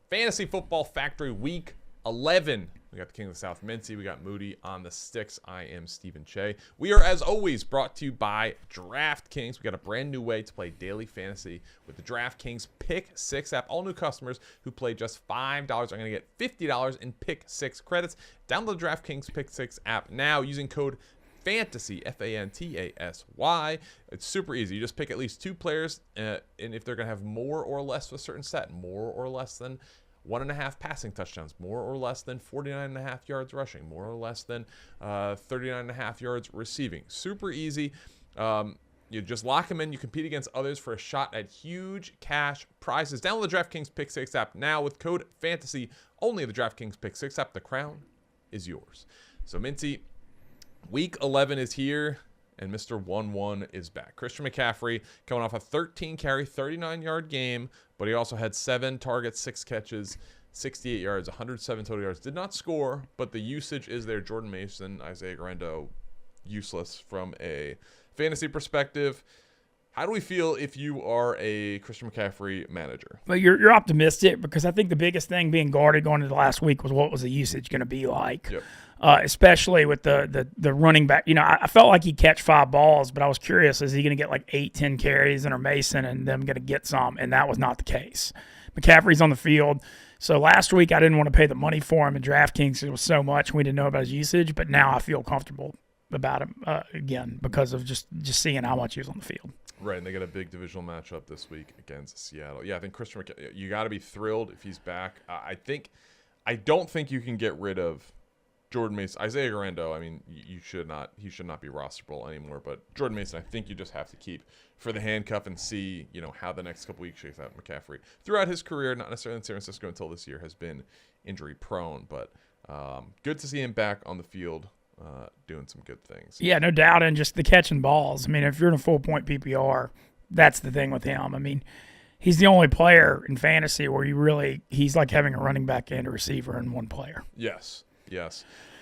Fantasy Football Factory Week 11. We got the King of the South, Mincy. We got Moody on the sticks. I am Stephen Che. We are, as always, brought to you by DraftKings. We got a brand new way to play daily fantasy with the DraftKings Pick 6 app. All new customers who play just $5 are going to get $50 in Pick 6 credits. Download the DraftKings Pick 6 app now using code FANTASY, FANTASY. It's super easy. You just pick at least two players, and if they're going to have more or less of a certain set, more or less than 1.5 passing touchdowns, more or less than 49.5 yards rushing, more or less than 39.5 yards receiving. Super easy. You just lock them in. You compete against others for a shot at huge cash prizes. Download the DraftKings Pick 6 app now with code FANTASY. Only the DraftKings Pick 6 app. The crown is yours. So, Mincy, Week 11 is here, and Mr. 1-1 is back. Christian McCaffrey coming off a 13-carry, 39-yard game, but he also had 7 targets, 6 catches, 68 yards, 107 total yards. Did not score, but the usage is there. Jordan Mason, Isaiah Grando, useless from a fantasy perspective. How do we feel if you are a Christian McCaffrey manager? Well, you're optimistic because I think the biggest thing being guarded going into the last week was what was the usage going to be like. Yep. Especially with the running back. You know, I felt like he'd catch 5 balls, but I was curious, is he going to get like 8-10 carries under Mason and them going to get some? And that was not the case. McCaffrey's on the field. So last week I didn't want to pay the money for him in DraftKings. It was so much. We didn't know about his usage, but now I feel comfortable about him again because of just seeing how much he was on the field. Right, and they got a big divisional matchup this week against Seattle. Yeah, I think Christian McCaffrey, you got to be thrilled if he's back. I don't think you can get rid of Jordan Mason. Isaiah Grando, I mean, he should not be rosterable anymore, but Jordan Mason, I think you just have to keep for the handcuff and see, how the next couple weeks shakes out. McCaffrey, throughout his career, not necessarily in San Francisco until this year, has been injury prone, but good to see him back on the field doing some good things. Yeah, no doubt, and just the catching balls. I mean, if you're in a full-point PPR, that's the thing with him. I mean, he's the only player in fantasy where he's like having a running back and a receiver in one player. Yes.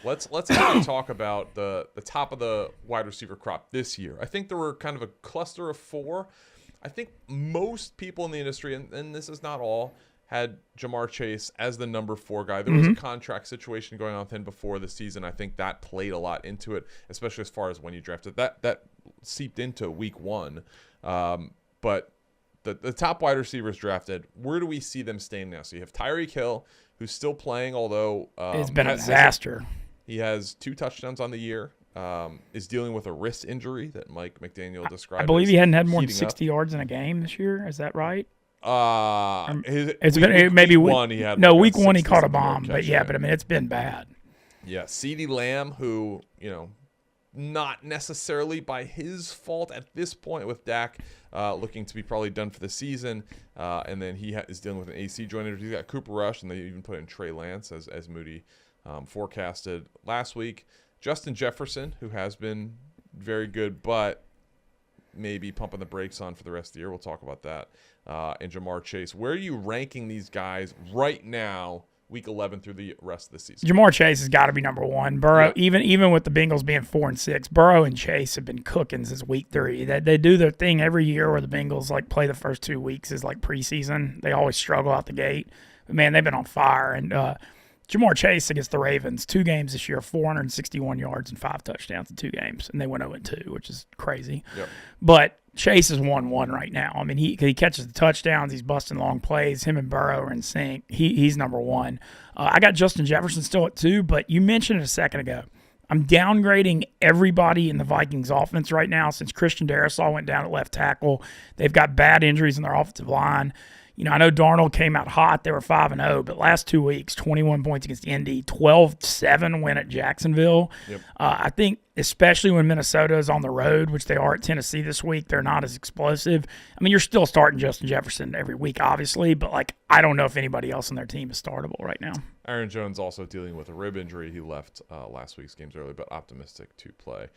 Let's actually talk about the top of the wide receiver crop this year. I think there were kind of a cluster of 4. I think most people in the industry, and this is not all, had Jamar Chase as the number 4 guy. There was a contract situation going on with him before the season. I think that played a lot into it, especially as far as when you drafted. That seeped into week 1. But the top wide receivers drafted, where do we see them staying now? So you have Tyreek Hill, who's still playing, although it's been a disaster. He has 2 touchdowns on the year. Is dealing with a wrist injury that Mike McDaniel described. I believe he hadn't had more than 60 yards in a game this year. Is that right? Week 1 he had. No, week 1 he caught a bomb. But I mean, it's been bad. Yeah, CeeDee Lamb, who not necessarily by his fault at this point with Dak looking to be probably done for the season, and then he is dealing with an AC joint injury. He's got Cooper Rush, and they even put in Trey Lance as Moody forecasted last week. Justin Jefferson, who has been very good, but maybe pumping the brakes on for the rest of the year. We'll talk about that. And Jamar Chase. Where are you ranking these guys right now, week 11 through the rest of the season? Jamar Chase has got to be number 1. Burrow, even with the Bengals being 4-6, Burrow and Chase have been cooking since week 3. They do their thing every year where the Bengals play the first 2 weeks is like preseason. They always struggle out the gate. But man, they've been on fire. And Jamar Chase against the Ravens, 2 games this year, 461 yards and 5 touchdowns in 2 games, and they went 0-2, which is crazy. Yep. But Chase is 1-1 right now. I mean, he catches the touchdowns, he's busting long plays. Him and Burrow are in sync. He's number 1. I got Justin Jefferson still at 2, but you mentioned it a second ago. I'm downgrading everybody in the Vikings offense right now since Christian Darrisaw went down at left tackle. They've got bad injuries in their offensive line. I know Darnold came out hot. They were 5-0, but last 2 weeks, 21 points against Indy, 12-7 win at Jacksonville. Yep. I think especially when Minnesota is on the road, which they are at Tennessee this week, they're not as explosive. I mean, you're still starting Justin Jefferson every week, obviously, but I don't know if anybody else on their team is startable right now. Aaron Jones also dealing with a rib injury. He left last week's games early, but optimistic to play.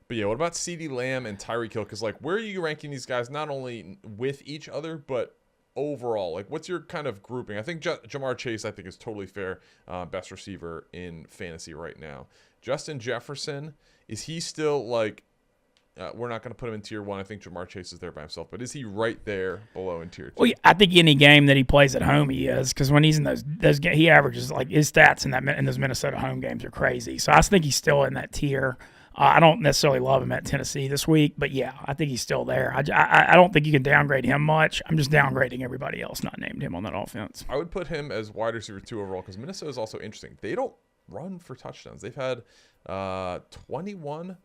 But yeah, what about CeeDee Lamb and Tyreek Hill? Because where are you ranking these guys not only with each other, but overall? What's your kind of grouping? I think Jamar Chase, I think, is totally fair. Best receiver in fantasy right now. Justin Jefferson, is he still we're not going to put him in tier 1. I think Jamar Chase is there by himself, but is he right there below in tier 2? Well, I think any game that he plays at home, he is, because when he's in those games, he averages like his stats in those Minnesota home games are crazy. So I think he's still in that tier. I don't necessarily love him at Tennessee this week, but yeah, I think he's still there. I don't think you can downgrade him much. I'm just downgrading everybody else not named him on that offense. I would put him as wide receiver 2 overall because Minnesota is also interesting. They don't run for touchdowns. They've had 21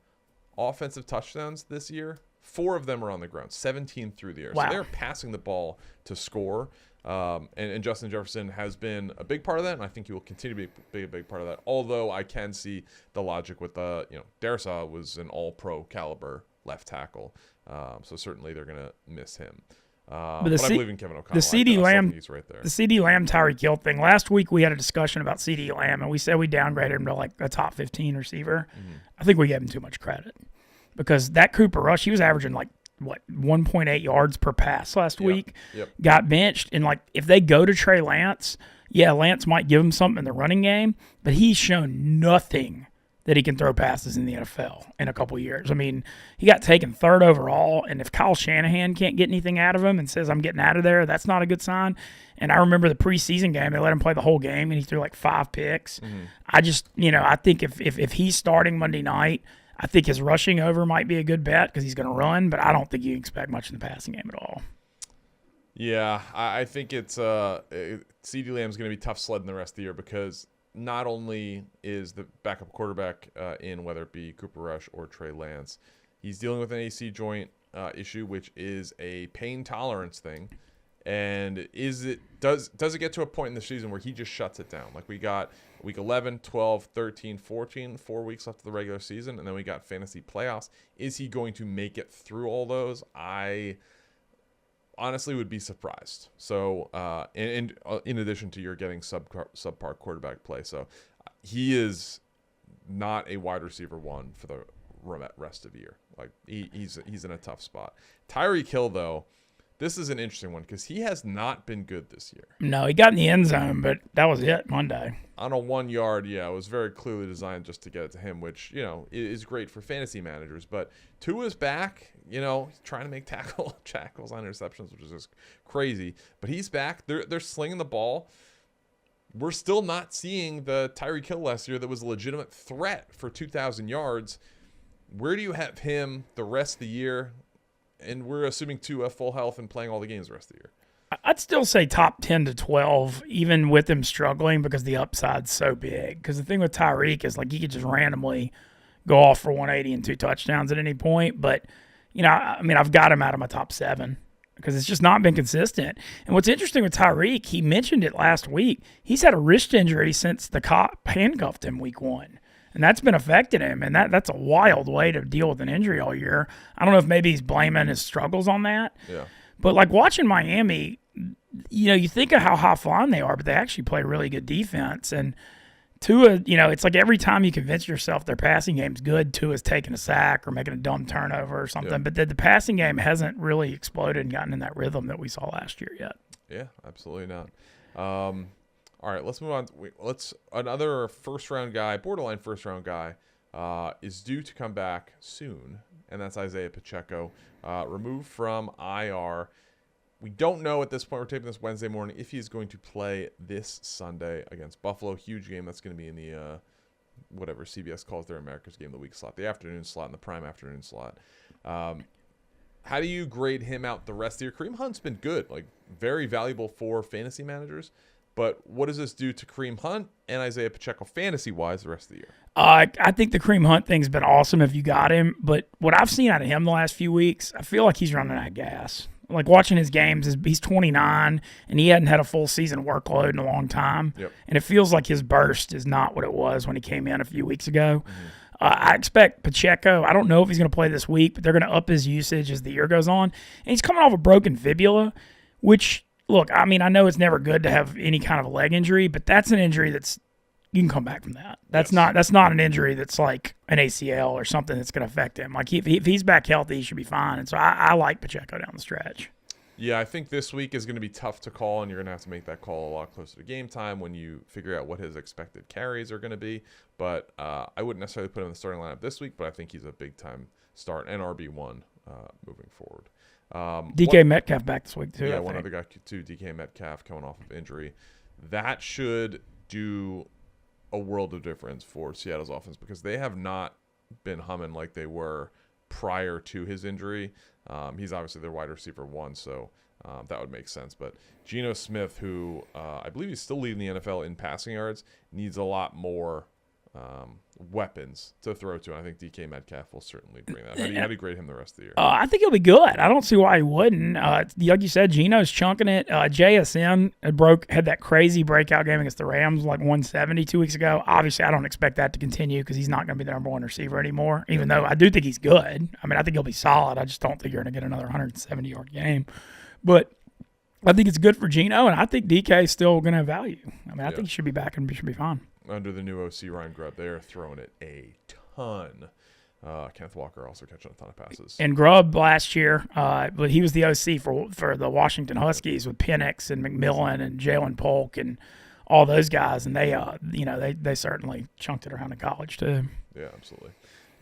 offensive touchdowns this year. 4 of them are on the ground, 17 through the air. Wow. So they're passing the ball to score. And Justin Jefferson has been a big part of that, and I think he will continue to be a big part of that. Although I can see the logic with Darrisaw was an all-pro caliber left tackle, so certainly they're going to miss him. But I believe in Kevin O'Connell. The CD Lamb, he's right there. The CD Lamb Tyreek Hill thing. Last week we had a discussion about CD Lamb, and we said we downgraded him to like a top 15 receiver. Mm-hmm. I think we gave him too much credit because that Cooper Rush, he was averaging like 1.8 yards per pass last week. Yep. Got benched, and like if they go to Trey Lance, yeah, Lance might give him something in the running game, but he's shown nothing that he can throw passes in the NFL in a couple years. I mean, he got taken 3rd overall, and if Kyle Shanahan can't get anything out of him and says, I'm getting out of there, that's not a good sign. And I remember the preseason game, they let him play the whole game, and he threw like 5 picks. Mm-hmm. I just, I think if he's starting Monday night, I think his rushing over might be a good bet because he's going to run, but I don't think you expect much in the passing game at all. Yeah, I think it's CeeDee Lamb's going to be tough sledding the rest of the year because not only is the backup quarterback in, whether it be Cooper Rush or Trey Lance, he's dealing with an AC joint issue, which is a pain tolerance thing. And does it get to a point in the season where he just shuts it down? Like we got week 11, 12, 13, 14, 4 weeks left of the regular season, and then we got fantasy playoffs. Is he going to make it through all those? I honestly would be surprised. So, in addition to your getting subpar quarterback play, so he is not a wide receiver 1 for the rest of the year. Like he's in a tough spot. Tyreek Hill, though, this is an interesting one because he has not been good this year. No, he got in the end zone, but that was it Monday. On a 1 yard, yeah, it was very clearly designed just to get it to him, which, is great for fantasy managers. But Tua's back, trying to make tackles on interceptions, which is just crazy. But he's back. They're slinging the ball. We're still not seeing the Tyreek Hill last year that was a legitimate threat for 2,000 yards. Where do you have him the rest of the year? And we're assuming Tua full health and playing all the games the rest of the year. I'd still say top 10 to 12, even with him struggling because the upside's so big. Because the thing with Tyreek is like he could just randomly go off for 180 and 2 touchdowns at any point. But, I've got him out of my top 7 because it's just not been consistent. And what's interesting with Tyreek, he mentioned it last week. He's had a wrist injury since the cop handcuffed him week 1. And that's been affecting him, and that's a wild way to deal with an injury all year. I don't know if maybe he's blaming his struggles on that. Yeah. But, like, watching Miami, you think of how high-flying they are, but they actually play really good defense. And Tua, it's like every time you convince yourself their passing game's good, Tua's taking a sack or making a dumb turnover or something. Yeah. But the passing game hasn't really exploded and gotten in that rhythm that we saw last year yet. Yeah, absolutely not. All right, let's move on. Another first-round guy, borderline first-round guy, is due to come back soon, and that's Isaiah Pacheco, removed from IR. We don't know at this point. We're taping this Wednesday morning if he's going to play this Sunday against Buffalo. Huge game. That's going to be in the whatever CBS calls their America's Game of the Week slot, the afternoon slot, and the prime afternoon slot. How do you grade him out the rest of the year? Kareem Hunt's been good, like very valuable for fantasy managers. But what does this do to Kareem Hunt and Isaiah Pacheco fantasy-wise the rest of the year? I think the Kareem Hunt thing's been awesome if you got him. But what I've seen out of him the last few weeks, I feel like he's running out of gas. Like watching his games, he's 29, and he hadn't had a full season workload in a long time. Yep. And it feels like his burst is not what it was when he came in a few weeks ago. Mm-hmm. I expect Pacheco, I don't know if he's going to play this week, but they're going to up his usage as the year goes on. And he's coming off a broken fibula, which – look, I know it's never good to have any kind of a leg injury, but that's an injury you can come back from that. That's not an injury that's like an ACL or something that's going to affect him. Like if he's back healthy, he should be fine. And so I like Pacheco down the stretch. Yeah, I think this week is going to be tough to call, and you're going to have to make that call a lot closer to game time when you figure out what his expected carries are going to be. But I wouldn't necessarily put him in the starting lineup this week, but I think he's a big-time start and RB1 moving forward. DK Metcalf back this week, too. Yeah, one other guy, too, DK Metcalf, coming off of injury. That should do a world of difference for Seattle's offense because they have not been humming like they were prior to his injury. He's obviously their wide receiver 1, so that would make sense. But Geno Smith, who I believe he's still leading the NFL in passing yards, needs a lot more weapons to throw to. And I think DK Metcalf will certainly bring that. How do you grade him the rest of the year? I think he'll be good. I don't see why he wouldn't. Like you said, Geno's chunking it. JSN had that crazy breakout game against the Rams, like 170 2 weeks ago. Obviously, I don't expect that to continue because he's not going to be the number 1 receiver anymore, even though I do think he's good. I mean, I think he'll be solid. I just don't think you're going to get another 170-yard game. But I think it's good for Geno, and I think DK is still going to have value. I mean, I think he should be back and should be fine. Under the new OC Ryan Grubb, they are throwing it a ton. Kenneth Walker also catching a ton of passes. And Grubb last year, but he was the OC for the Washington Huskies with Penix and McMillan and Jalen Polk and all those guys, and they certainly chunked it around in college too. Yeah, absolutely.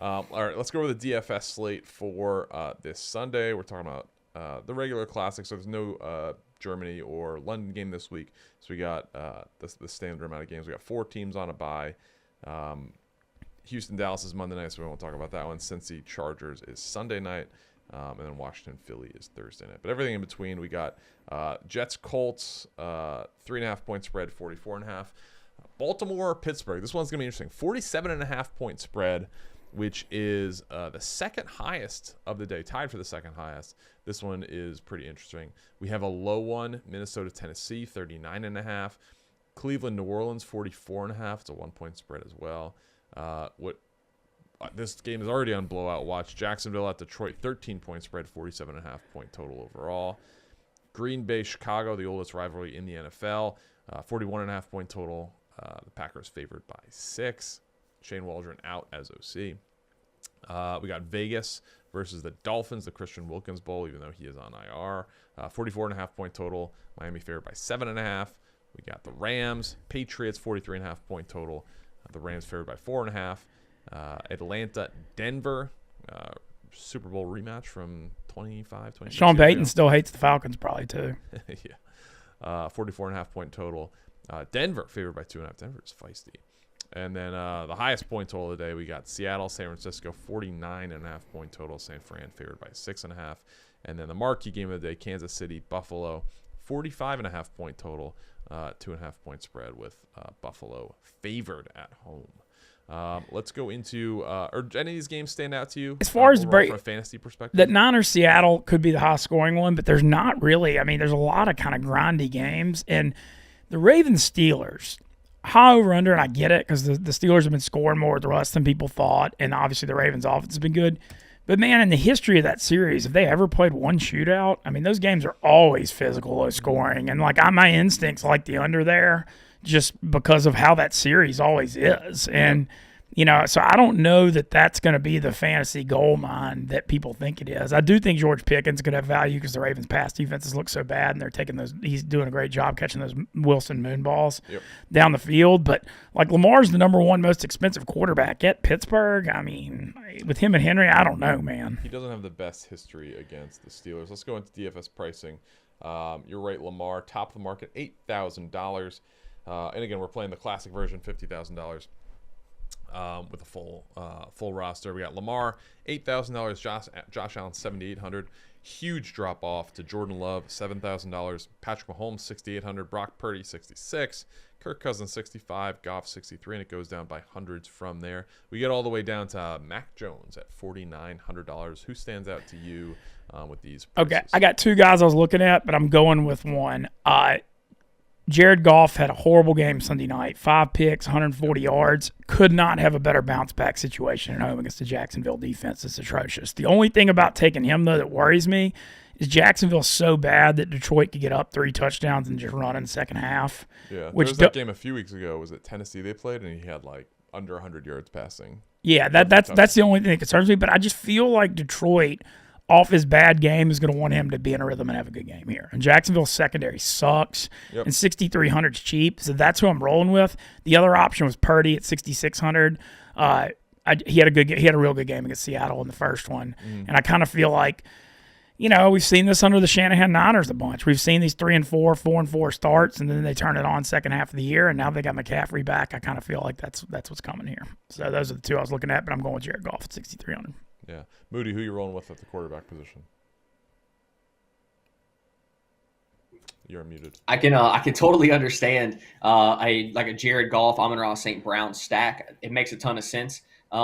All right, let's go over the DFS slate for this Sunday. We're talking about the regular classics, so there's no Germany or London game this week. So we got the standard amount of games. We got 4 teams on a bye. Houston Dallas is Monday night, so we won't talk about that one. Cincy Chargers is Sunday night, and then Washington Philly is Thursday night. But everything in between, we got Jets Colts 3.5 point spread, 44.5. Baltimore Pittsburgh. This one's gonna be interesting. 47.5 point spread, which is the second highest of the day, tied for the second highest. This one is pretty interesting. We have a low one, Minnesota Tennessee 39.5. Cleveland New Orleans 44.5. It's a 1 point spread as well. This game is already on blowout watch. Jacksonville at Detroit 13 point spread, 47.5 point total overall. Green Bay Chicago, the oldest rivalry in the NFL, 41.5 point total. The Packers favored by 6. Shane Waldron out as OC. We got Vegas versus the Dolphins, the Christian Wilkins Bowl, even though he is on IR. 44.5 point total. Miami favored by 7.5. We got the Rams, Patriots, 43.5 point total. The Rams favored by 4.5. Atlanta, Denver, Super Bowl rematch from 26 Sean Payton still hates the Falcons probably too. Yeah. 44.5 point total. Denver favored by 2.5. Denver is feisty. And then the highest point total of the day, we got Seattle, San Francisco, 49.5 point total. San Fran favored by 6.5. And then the marquee game of the day, Kansas City, Buffalo, 45.5 point total, 2.5 point spread with Buffalo favored at home. Let's go into are any of these games stand out to you as far as from a fantasy perspective? That Niners Seattle could be the high scoring one, but there's not really. I mean, there's a lot of kind of grindy games, and the Ravens Steelers. High over under, and I get it because the Steelers have been scoring more with Russ than people thought, and obviously the Ravens' offense has been good. But, man, in the history of that series, if they ever played one shootout, I mean, those games are always physical, low scoring. And, like, my instincts like the under there just because of how that series always is. And, so I don't know that that's going to be the fantasy gold mine that people think it is. I do think George Pickens could have value because the Ravens' pass defenses look so bad, and they're taking those. He's doing a great job catching those Wilson moon balls down the field. But like Lamar's the number 1 most expensive quarterback at Pittsburgh. I mean, with him and Henry, I don't know, man. He doesn't have the best history against the Steelers. Let's go into DFS pricing. You're right, Lamar, top of the market, $8,000. And again, we're playing the classic version, $50,000. With a full roster. We got Lamar, $8,000. Josh Allen, $7,800. Huge drop off to Jordan Love, $7,000. Patrick Mahomes, $6,800. Brock Purdy, $66,000. Kirk Cousins, $65,000. Goff, $63,000, and it goes down by hundreds from there. We get all the way down to Mac Jones at $4,900. Who stands out to you with these prices? Okay, I got 2 guys I was looking at, but I'm going with one. Jared Goff had a horrible game Sunday night. 5 picks, 140 yards. Could not have a better bounce-back situation at home against the Jacksonville defense. It's atrocious. The only thing about taking him, though, that worries me is Jacksonville's so bad that Detroit could get up 3 touchdowns and just run in the second half. Yeah, there was that game a few weeks ago. Was it Tennessee they played, and he had, like, under 100 yards passing. Yeah, that's the only thing that concerns me. But I just feel like Detroit – off his bad game is going to want him to be in a rhythm and have a good game here. And Jacksonville's secondary sucks, and 6,300 is cheap, so that's who I'm rolling with. The other option was Purdy at 6,600. He had a real good game against Seattle in the first one, and I kind of feel like, we've seen this under the Shanahan Niners a bunch. We've seen these 3-4, 4-4 starts, and then they turn it on second half of the year, and now they got McCaffrey back. I kind of feel like that's what's coming here. So those are the two I was looking at, but I'm going with Jared Goff at 6,300. Yeah. Moody, who you rolling with at the quarterback position? You're muted. I can totally understand a Jared Goff, Amon-Ra St. Brown stack. It makes a ton of sense. But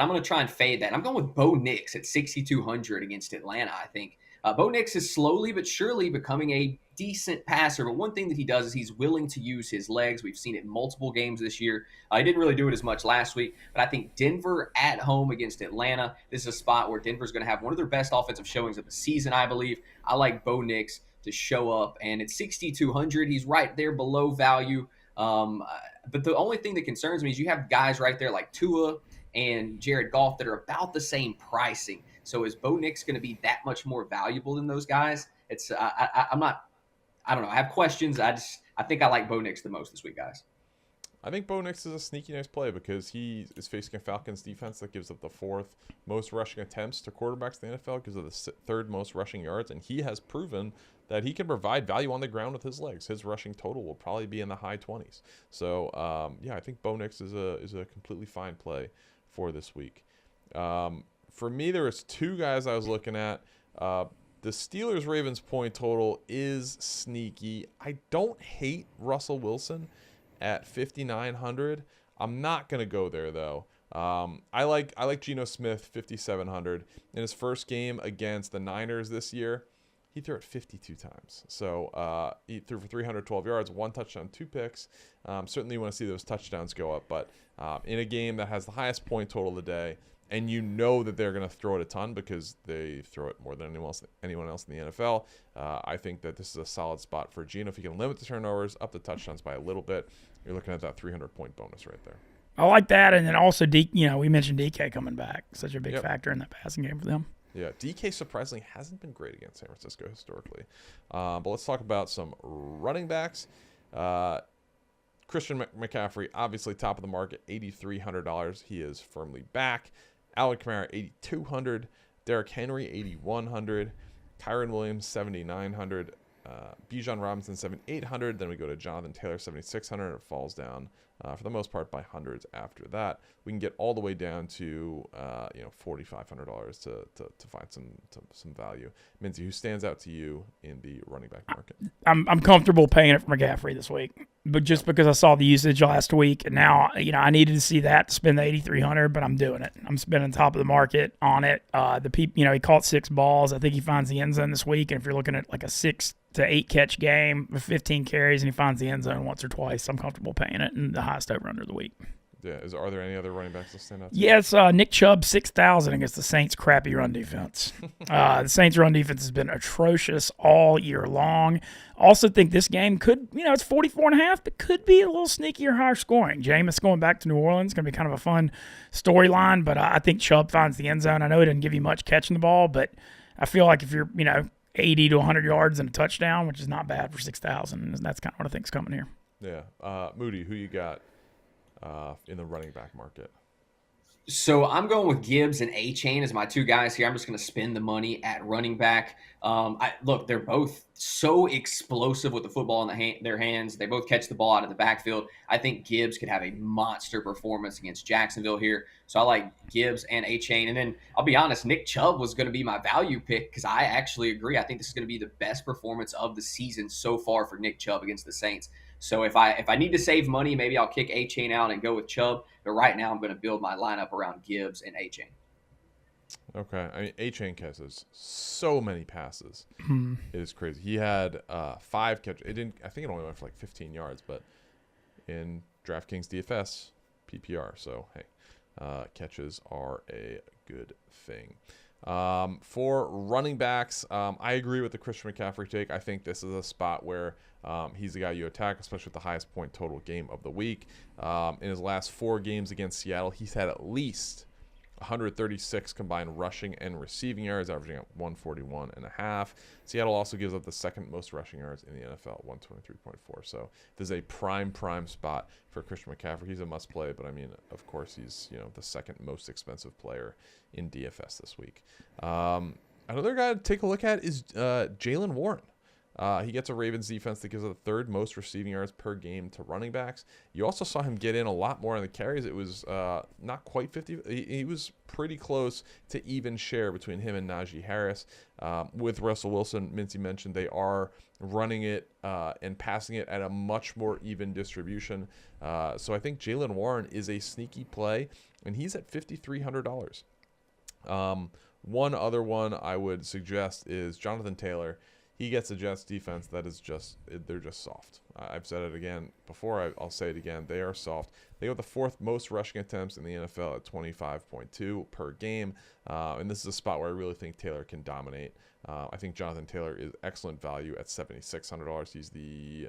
I'm going to try and fade that. I'm going with Bo Nix at 6,200 against Atlanta, I think. Bo Nix is slowly but surely becoming a decent passer, but one thing that he does is he's willing to use his legs. We've seen it in multiple games this year. He didn't really do it as much last week, but I think Denver at home against Atlanta, this is a spot where Denver's going to have one of their best offensive showings of the season, I believe. I like Bo Nix to show up, and at 6,200, he's right there below value. But the only thing that concerns me is you have guys right there like Tua and Jared Goff that are about the same pricing. So is Bo Nix going to be that much more valuable than those guys? It's I'm not. I don't know. I have questions. I think I like Bo Nix the most this week, guys. I think Bo Nix is a sneaky nice play because he is facing a Falcons defense that gives up the fourth most rushing attempts to quarterbacks in the NFL, gives up the third most rushing yards, and he has proven that he can provide value on the ground with his legs. His rushing total will probably be in the high 20s. So, I think Bo Nix is a completely fine play for this week. For me, there was two guys I was looking at. The Steelers-Ravens point total is sneaky. I don't hate Russell Wilson at 5,900. I'm not going to go there, though. I like Geno Smith, 5,700. In his first game against the Niners this year, he threw it 52 times. So he threw for 312 yards, 1 touchdown, 2 picks. Certainly you want to see those touchdowns go up. But in a game that has the highest point total of the day, and you know that they're going to throw it a ton because they throw it more than anyone else in the NFL. I think that this is a solid spot for Geno. If you can limit the turnovers, up the touchdowns by a little bit, you're looking at that 300-point bonus right there. I like that, and then also, we mentioned DK coming back. Such a big factor in that passing game for them. Yeah, DK surprisingly hasn't been great against San Francisco historically. But let's talk about some running backs. Christian McCaffrey, obviously top of the market, $8,300. He is firmly back. Alvin Kamara, $8,200. Derrick Henry, $8,100. Kyron Williams, $7,900. Bijan Robinson, $7,800. Then we go to Jonathan Taylor, $7,600. It falls down for the most part by hundreds after that. We can get all the way down to $4,500 to find some value. Minzy, who stands out to you in the running back market? I'm comfortable paying it for McCaffrey this week, but just because I saw the usage last week, and now I needed to see that to spend the $8,300, but I'm doing it. I'm spending top of the market on it. He caught 6 balls. I think he finds the end zone this week, and if you're looking at like a 6 to 8 catch game with 15 carries, and he finds the end zone once or twice, I'm comfortable paying it, and the highest over under the week. Yeah, are there any other running backs that stand out? Yes, Nick Chubb, 6,000 against the Saints' crappy run defense. The Saints' run defense has been atrocious all year long. Also think this game could, it's 44.5, but could be a little sneakier, higher scoring. Jameis going back to New Orleans, going to be kind of a fun storyline, but I think Chubb finds the end zone. I know he didn't give you much catching the ball, but I feel like if you're, 80 to 100 yards and a touchdown, which is not bad for 6,000, that's kind of what I think is coming here. Yeah. Moody, who you got in the running back market? So I'm going with Gibbs and A-Chain as my two guys here. I'm just going to spend the money at running back. Look, they're both so explosive with the football in their hands. They both catch the ball out of the backfield. I think Gibbs could have a monster performance against Jacksonville here. So I like Gibbs and A-Chain. And then I'll be honest, Nick Chubb was going to be my value pick because I actually agree. I think this is going to be the best performance of the season so far for Nick Chubb against the Saints. So if I need to save money, maybe I'll kick A-Chain out and go with Chubb. But right now I'm going to build my lineup around Gibbs and A-Chain. Okay. I mean, A-Chain catches so many passes. It is crazy. He had 5 catches. I think it only went for like 15 yards, but in DraftKings DFS, PPR. So, hey, catches are a good thing. For running backs, I agree with the Christian McCaffrey take. I think this is a spot where he's the guy you attack, especially with the highest point total game of the week. In his last 4 games against Seattle, he's had at least 136 combined rushing and receiving yards, averaging at 141.5. Seattle also gives up the second most rushing yards in the NFL, 123.4. So this is a prime spot for Christian McCaffrey. He's a must play, but I mean, of course, he's the second most expensive player in DFS this week. Another guy to take a look at is Jaylen Warren. He gets a Ravens defense that gives the third most receiving yards per game to running backs. You also saw him get in a lot more on the carries. It was not quite 50. He was pretty close to even share between him and Najee Harris. With Russell Wilson, Mincy mentioned they are running it and passing it at a much more even distribution. So I think Jaylen Warren is a sneaky play, and he's at $5,300. One other one I would suggest is Jonathan Taylor. He gets a Jets defense that is they're just soft. I've said it again before. I'll say it again. They are soft. They have the fourth most rushing attempts in the NFL at 25.2 per game. And this is a spot where I really think Taylor can dominate. I think Jonathan Taylor is excellent value at $7,600. He's the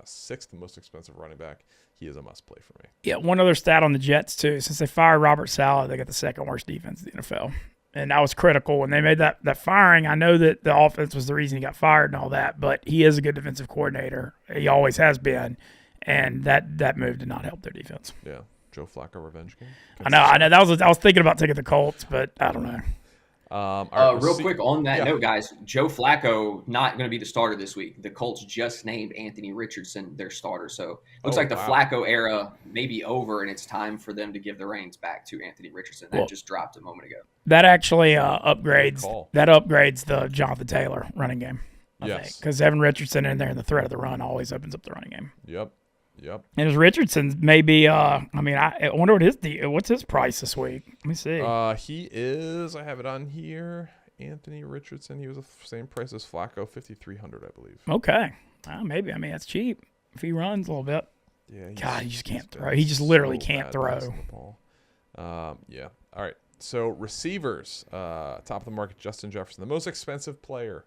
sixth most expensive running back. He is a must play for me. Yeah, one other stat on the Jets, too. Since they fired Robert Saleh, they got the second worst defense in the NFL. And that was critical when they made that firing. I know that the offense was the reason he got fired and all that, but he is a good defensive coordinator. He always has been, and that move did not help their defense. Yeah, Joe Flacco revenge game. I know. I was thinking about taking the Colts, but I don't know. Real quick on that note, guys, Joe Flacco not going to be the starter this week. The Colts just named Anthony Richardson their starter. So looks like the Flacco era may be over, and it's time for them to give the reins back to Anthony Richardson. That just dropped a moment ago. That actually upgrades the Jonathan Taylor running game. I think, because having Richardson in there and the threat of the run always opens up the running game. Yep. And as Richardson, maybe. I wonder what's his price this week. Let me see. He is. I have it on here. Anthony Richardson. He was the same price as Flacco, $5,300, I believe. Okay. Maybe. I mean, that's cheap if he runs a little bit. Yeah. God, he just can't throw. He just literally can't throw. Yeah. All right. So receivers, top of the market, Justin Jefferson, the most expensive player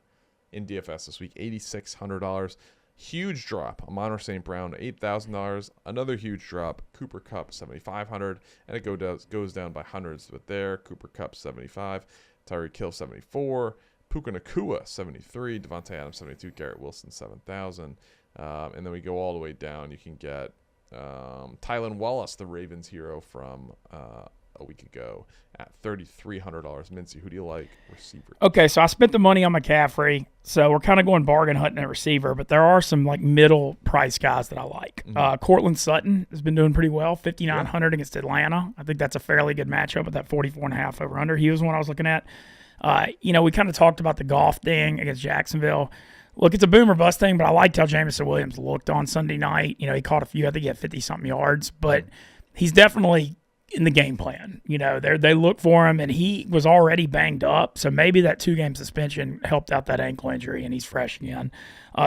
in DFS this week, $8,600. Huge drop. Amon St. Brown, $8,000. Another huge drop. Cooper Kupp, $7,500. And it goes down by hundreds. But there, Cooper Kupp, $75,000. Tyreek Hill, $74,000. Puka Nacua, $73,000. Devontae Adams, $72,000. Garrett Wilson, $7,000. And then we go all the way down. You can get Tylan Wallace, the Ravens hero from a week ago, at $3,300. Mincy, who do you like receiver? Okay, so I spent the money on McCaffrey, so we're kind of going bargain hunting at receiver, but there are some like middle price guys that I like. Cortland Sutton has been doing pretty well, $5,900 against Atlanta. I think that's a fairly good matchup with that 44.5 over under. He was one I was looking at. We kind of talked about the golf thing against Jacksonville. Look, it's a boom or bust thing, but I liked how Jameson Williams looked on Sunday night. He caught a few. I think he had 50-something yards, but he's definitely in the game plan. They look for him, and he was already banged up, so maybe that 2-game suspension helped out that ankle injury, and he's fresh again.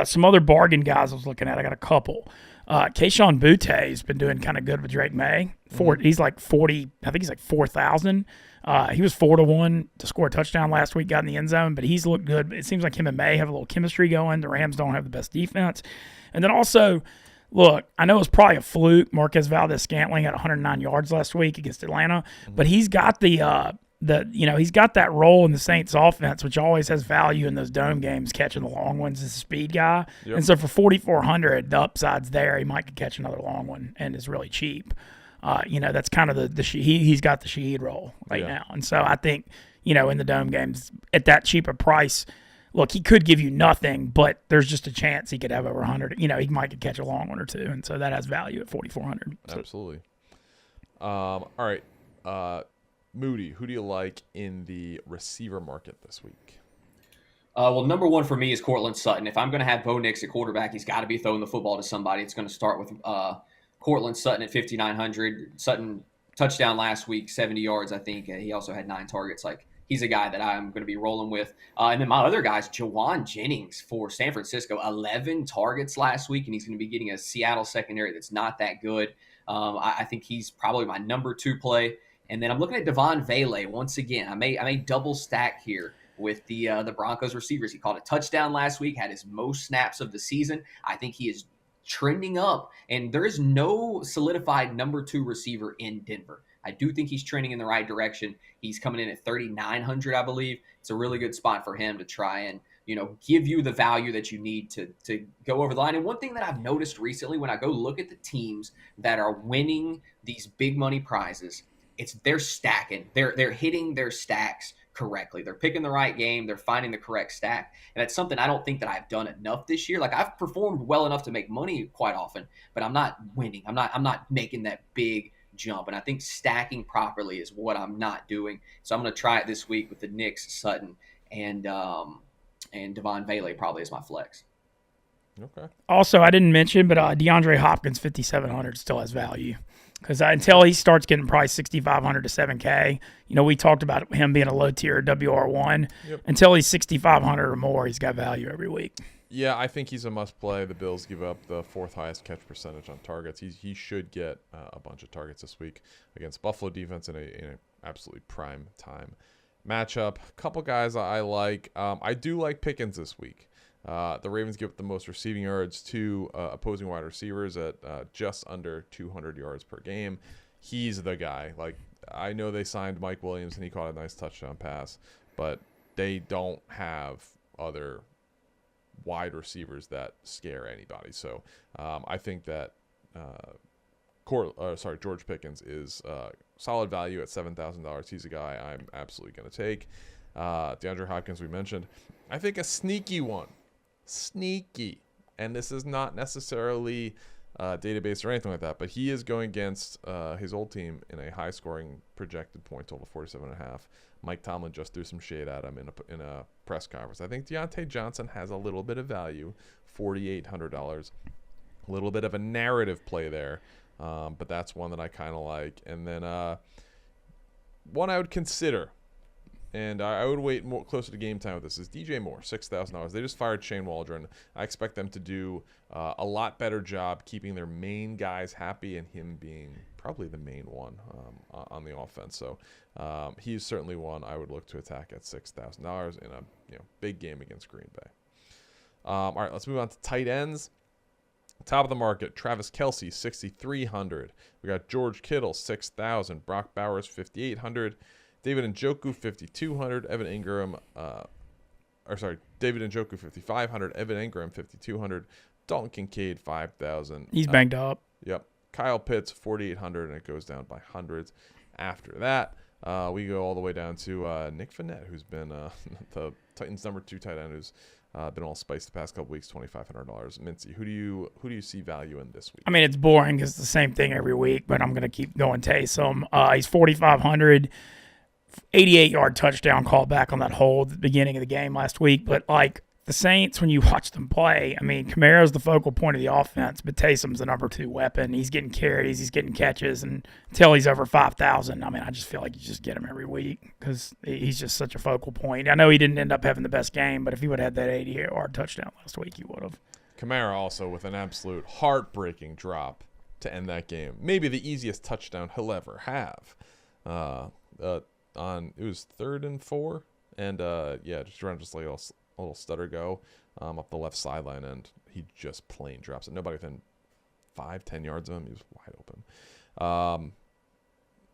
Some other bargain guys I was looking at, I got a couple. Kayshon Boutte has been doing kind of good with Drake May. He's like 40, I think he's like 4,000. He was 4-1 to score a touchdown last week, got in the end zone, but he's looked good. It seems like him and May have a little chemistry going. The Rams don't have the best defense. And then also, look, I know it was probably a fluke. Marquez Valdez-Scantling had 109 yards last week against Atlanta, but he's got he's got that role in the Saints offense, which always has value in those dome games, catching the long ones as a speed guy. Yep. And so for $4,400, the upside's there. He might catch another long one and is really cheap. That's kind of he's got the Shaheed role right now. And so I think, in the dome games at that cheaper price, look, he could give you nothing, but there's just a chance he could have over 100. He might could catch a long one or two, and so that has value at $4,400. Absolutely. All right. Moody, who do you like in the receiver market this week? Well, number one for me is Cortland Sutton. If I'm going to have Bo Nix at quarterback, he's got to be throwing the football to somebody. It's going to start with Cortland Sutton at $5,900. Sutton touchdown last week, 70 yards, I think. He also had 9 targets. He's a guy that I'm going to be rolling with. And then my other guys, Jawan Jennings for San Francisco, 11 targets last week, and he's going to be getting a Seattle secondary that's not that good. I think he's probably my number 2 play. And then I'm looking at Devon Vele once again. I may double stack here with the Broncos receivers. He caught a touchdown last week, had his most snaps of the season. I think he is trending up, and there is no solidified number 2 receiver in Denver. I do think he's trending in the right direction. He's coming in at 3,900, I believe. It's a really good spot for him to try and, give you the value that you need to go over the line. And one thing that I've noticed recently when I go look at the teams that are winning these big money prizes, they're stacking. They're hitting their stacks correctly. They're picking the right game. They're finding the correct stack. And that's something I don't think that I've done enough this year. Like, I've performed well enough to make money quite often, but I'm not winning. I'm not making that big jump. And I think stacking properly is what I'm not doing. So I'm going to try it this week with the Knicks, Sutton, and Devon Bailey probably as my flex. Okay. Also, I didn't mention, but DeAndre Hopkins 5,700 still has value because until he starts getting priced 6,500 to 7K, we talked about him being a low tier WR1. Yep. Until he's 6,500 or more, he's got value every week. Yeah, I think he's a must play. The Bills give up the 4th highest catch percentage on targets. He should get a bunch of targets this week against Buffalo defense in a absolutely prime time matchup. A couple guys I like. I do like Pickens this week. The Ravens give up the most receiving yards to opposing wide receivers at just under 200 yards per game. He's the guy. Like, I know they signed Mike Williams and he caught a nice touchdown pass, but they don't have other wide receivers that scare anybody. So I think that George Pickens is solid value at $7,000. He's a guy I'm absolutely going to take. DeAndre Hopkins we mentioned. I think a sneaky one. Sneaky. And this is not necessarily database or anything like that, but he is going against his old team in a high-scoring projected point total of 47.5. Mike Tomlin just threw some shade at him in a press conference. I think Deontay Johnson has a little bit of value, $4,800. A little bit of a narrative play there, but that's one that I kind of like. And then one I would consider, and I would wait more closer to game time with this, is DJ Moore, $6,000. They just fired Shane Waldron. I expect them to do a lot better job keeping their main guys happy and him being probably the main one on the offense. So he's certainly one I would look to attack at $6,000 in a big game against Green Bay. All right, let's move on to tight ends. Top of the market, Travis Kelce, $6,300. We got George Kittle, $6,000. Brock Bowers, $5,800. David Njoku, $5,200. David Njoku, $5,500. Evan Ingram, $5,200. Dalton Kincaid, $5,000. He's banged up. Yep. Kyle Pitts, $4,800, and it goes down by hundreds. After that, we go all the way down to Nick Fournette, who's been the Titans' number 2 tight end, who's been all spiced the past couple weeks, $2,500. Mincy, who do you see value in this week? I mean, it's boring. It's the same thing every week, but I'm going to keep going Taysom. He's 4,500, 88-yard touchdown call back on that hold at the beginning of the game last week. But, like, the Saints, when you watch them play, I mean, Kamara's the focal point of the offense, but Taysom's the number 2 weapon. He's getting carries, he's getting catches, and until he's over 5,000, I mean, I just feel like you just get him every week because he's just such a focal point. I know he didn't end up having the best game, but if he would have had that 80-yard touchdown last week, he would have. Kamara also with an absolute heartbreaking drop to end that game. Maybe the easiest touchdown he'll ever have. It was 3rd and 4, and just around just like a little stutter go up the left sideline, and he just plain drops it. Nobody within 5-10 yards of him. He was wide open.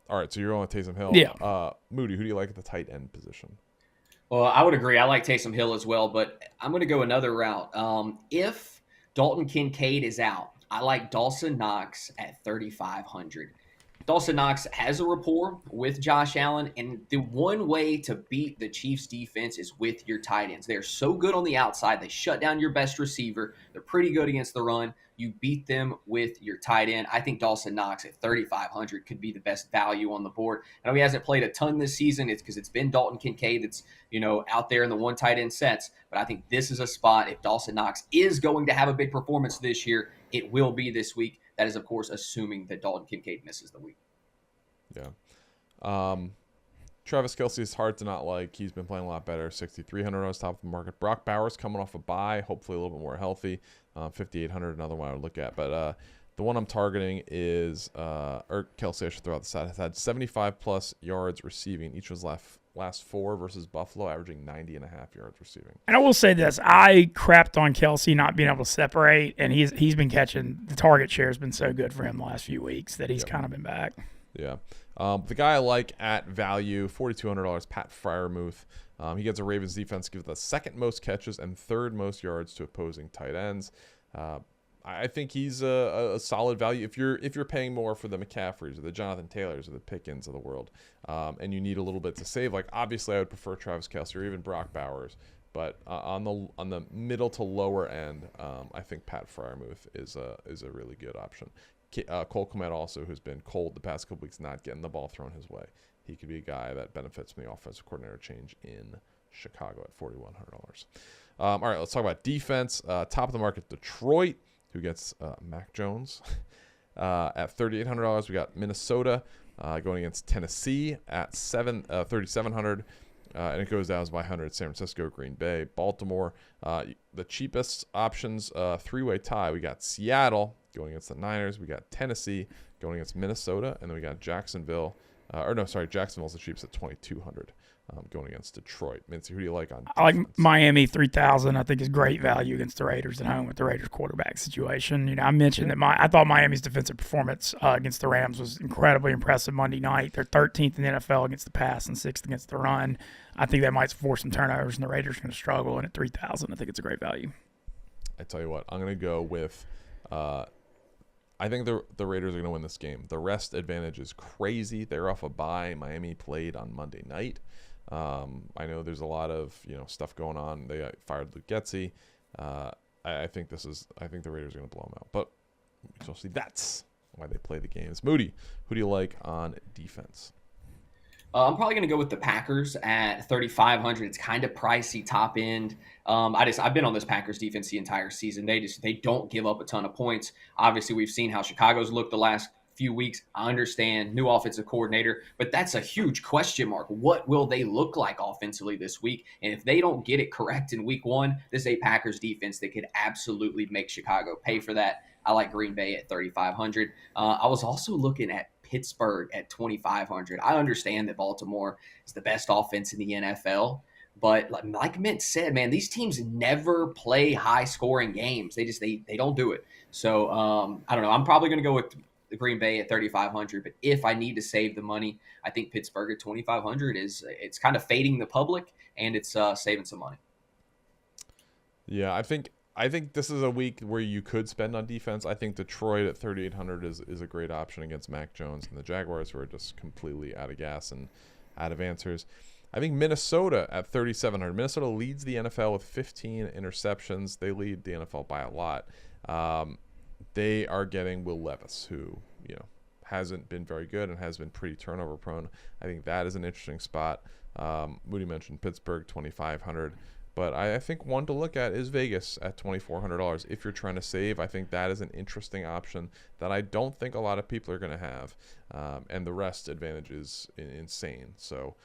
All right, so you're going with Taysom Hill. Yeah. Moody, who do you like at the tight end position? Well, I would agree. I like Taysom Hill as well, but I'm going to go another route. If Dalton Kincaid is out, I like Dawson Knox at 3,500. Dawson Knox has a rapport with Josh Allen, and the one way to beat the Chiefs' defense is with your tight ends. They're so good on the outside. They shut down your best receiver. They're pretty good against the run. You beat them with your tight end. I think Dawson Knox at 3,500 could be the best value on the board. I know he hasn't played a ton this season. It's because it's been Dalton Kincaid that's out there in the one tight end sets. But I think this is a spot. If Dawson Knox is going to have a big performance this year, it will be this week. That is, of course, assuming that Dalton Kincaid misses the week. Yeah. Travis Kelce is hard to not like. He's been playing a lot better. $6,300 top of the market. Brock Bowers coming off a bye, hopefully a little bit more healthy. $5,800, another one I would look at. But the one I'm targeting is Kelce, I should throw out the side, has had 75-plus yards receiving. Each of his last 4 versus Buffalo, averaging 90.5 yards receiving. And I will say this. I crapped on Kelce not being able to separate, and he's been catching. The target share has been so good for him the last few weeks that he's kind of been back. Yeah. The guy I like at value, $4,200, Pat Freiermuth. He gets a Ravens defense, gives the second most catches and third most yards to opposing tight ends. I think he's a solid value if you're paying more for the McCaffreys or the Jonathan Taylors or the Pickens of the world, and you need a little bit to save. Like obviously, I would prefer Travis Kelce or even Brock Bowers, but on the middle to lower end, I think Pat Freiermuth is a really good option. Cole Kmet also, who's been cold the past couple weeks, not getting the ball thrown his way. He could be a guy that benefits from the offensive coordinator change in Chicago at $4,100. All right, let's talk about defense. Top of the market, Detroit, who gets Mac Jones at $3,800. We got Minnesota going against Tennessee at $3,700. And it goes down by 100. San Francisco, Green Bay, Baltimore. The cheapest options, three-way tie. We got Seattle going against the Niners. We got Tennessee going against Minnesota. And then we got Jacksonville. Jacksonville's the cheapest at $2,200 going against Detroit. Mincy, who do you like on defense? I like Miami 3,000. I think is great value against the Raiders at home with the Raiders quarterback situation. You know, I mentioned that I thought Miami's defensive performance against the Rams was incredibly impressive Monday night. They're 13th in the NFL against the pass and 6th against the run. I think that might force some turnovers, and the Raiders are going to struggle. And at 3,000, I think it's a great value. I tell you what, I'm going to go with I think the Raiders are going to win this game. The rest advantage is crazy. They're off a bye. Miami played on Monday night. I know there's a lot of stuff going on. They fired Luke Getsy. I think the Raiders are going to blow them out. But we'll see. That's why they play the games. Moody, who do you like on defense? I'm probably going to go with the Packers at 3,500. It's kind of pricey top end. I've been on this Packers defense the entire season. They don't give up a ton of points. Obviously, we've seen how Chicago's looked the last few weeks. I understand new offensive coordinator, but that's a huge question mark. What will they look like offensively this week? And if they don't get it correct in week one, this is a Packers defense that could absolutely make Chicago pay for that. I like Green Bay at 3,500. I was also looking at Pittsburgh at 2,500. I understand that Baltimore is the best offense in the NFL, but like Mint said, man, these teams never play high-scoring games. They don't do it. So I don't know. I'm probably going to go with the Green Bay at 3,500. But if I need to save the money, I think Pittsburgh at 2,500 it's kind of fading the public and it's saving some money. Yeah, I think this is a week where you could spend on defense. I think Detroit at 3,800 is a great option against Mac Jones and the Jaguars, who are just completely out of gas and out of answers. I think Minnesota at 3,700. Minnesota leads the NFL with 15 interceptions. They lead the NFL by a lot. They are getting Will Levis, who hasn't been very good and has been pretty turnover prone. I think that is an interesting spot. Moody mentioned Pittsburgh, 2,500. But I think one to look at is Vegas at $2,400. If you're trying to save, I think that is an interesting option that I don't think a lot of people are going to have. And the rest advantage is insane. So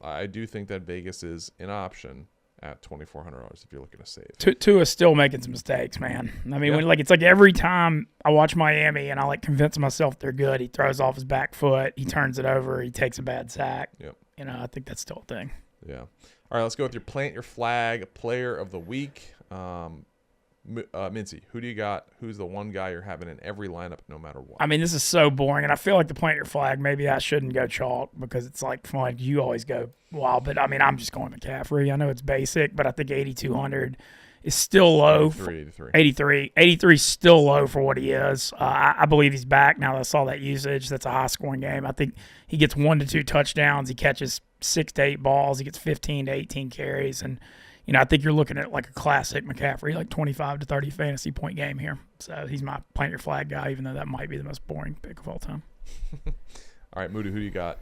I do think that Vegas is an option at $2,400 if you're looking to save. Tua's still making some mistakes, man. I mean, it's like every time I watch Miami and I convince myself they're good, he throws off his back foot, he turns it over, he takes a bad sack. Yep. I think that's still a thing. Yeah. All right, let's go with your plant your flag player of the week. Mincy, who do you got? Who's the one guy you're having in every lineup no matter what? I mean, this is so boring, and I feel like the plant your flag, maybe I shouldn't go chalk because it's fun. You always go wild, but I mean, I'm just going McCaffrey. I know it's basic, but I think 8,200 is still low. 83 is still low for what he is. I believe he's back now that I saw that usage. That's a high-scoring game. I think he gets 1 to 2 touchdowns. He catches 6 to 8 balls. He gets 15 to 18 carries. And, I think you're looking at a classic McCaffrey, 25 to 30 fantasy point game here. So he's my plant your flag guy, even though that might be the most boring pick of all time. All right, Moody, who do you got?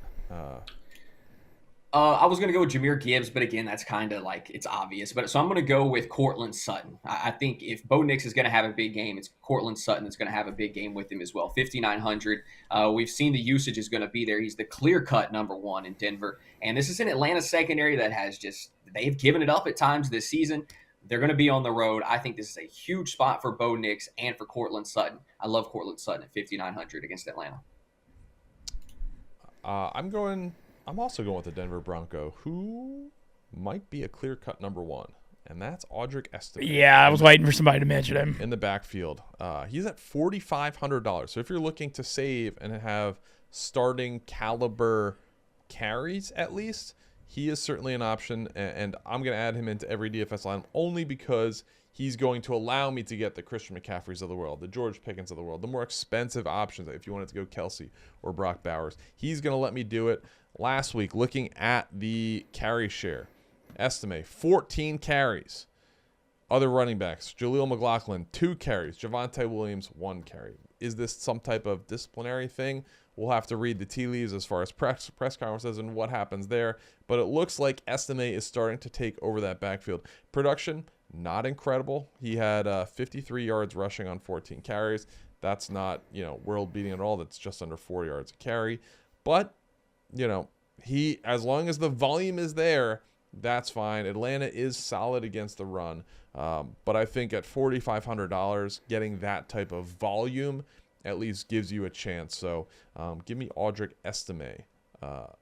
I was going to go with Jahmyr Gibbs, but again, that's kind of it's obvious. So I'm going to go with Cortland Sutton. I think if Bo Nix is going to have a big game, it's Cortland Sutton that's going to have a big game with him as well. 5,900. We've seen the usage is going to be there. He's the clear-cut number one in Denver. And this is an Atlanta secondary that has they've given it up at times this season. They're going to be on the road. I think this is a huge spot for Bo Nix and for Cortland Sutton. I love Cortland Sutton at 5,900 against Atlanta. I'm also going with the Denver Bronco, who might be a clear-cut number one. and that's Audric Estime. Yeah, I was waiting for somebody to mention him. In the backfield. He's at $4,500. So if you're looking to save and have starting caliber carries at least, he is certainly an option, and I'm going to add him into every DFS line only because he's going to allow me to get the Christian McCaffreys of the world, the George Pickens of the world, the more expensive options if you wanted to go Kelsey or Brock Bowers. He's going to let me do it. Last week, looking at the carry share, Estime 14 carries. Other running backs, Jaleel McLaughlin, 2 carries. Javonte Williams, 1 carry. Is this some type of disciplinary thing? We'll have to read the tea leaves as far as press conferences and what happens there. But it looks like Estime is starting to take over that backfield. Production, not incredible. He had 53 yards rushing on 14 carries. That's not, world beating at all. That's just under 4 yards a carry. But, he, as long as the volume is there, that's fine. Atlanta is solid against the run. But I think at $4,500, getting that type of volume at least gives you a chance. So give me Audric Estime,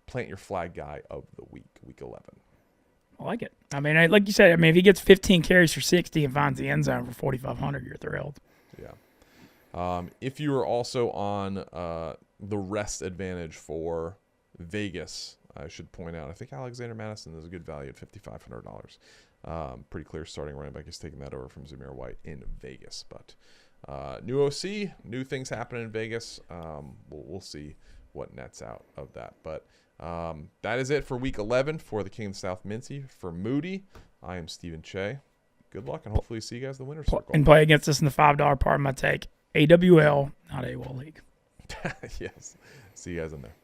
plant your flag guy of the week 11. I like it. I mean, like you said, if he gets 15 carries for 60 and finds the end zone for 4,500, you're thrilled. Yeah. If you are also on the rest advantage for Vegas, I should point out, I think Alexander Madison is a good value at $5,500. Pretty clear starting running back. He's taking that over from Zamir White in Vegas. But new OC, new things happen in Vegas. We'll see what nets out of that. But that is it for week 11 for the King of the South Mincy. For Moody, I am Stephen Che. Good luck, and hopefully see you guys in the winner's circle. And play against us in the $5 part of my take. AWL, not AWOL League. Yes. See you guys in there.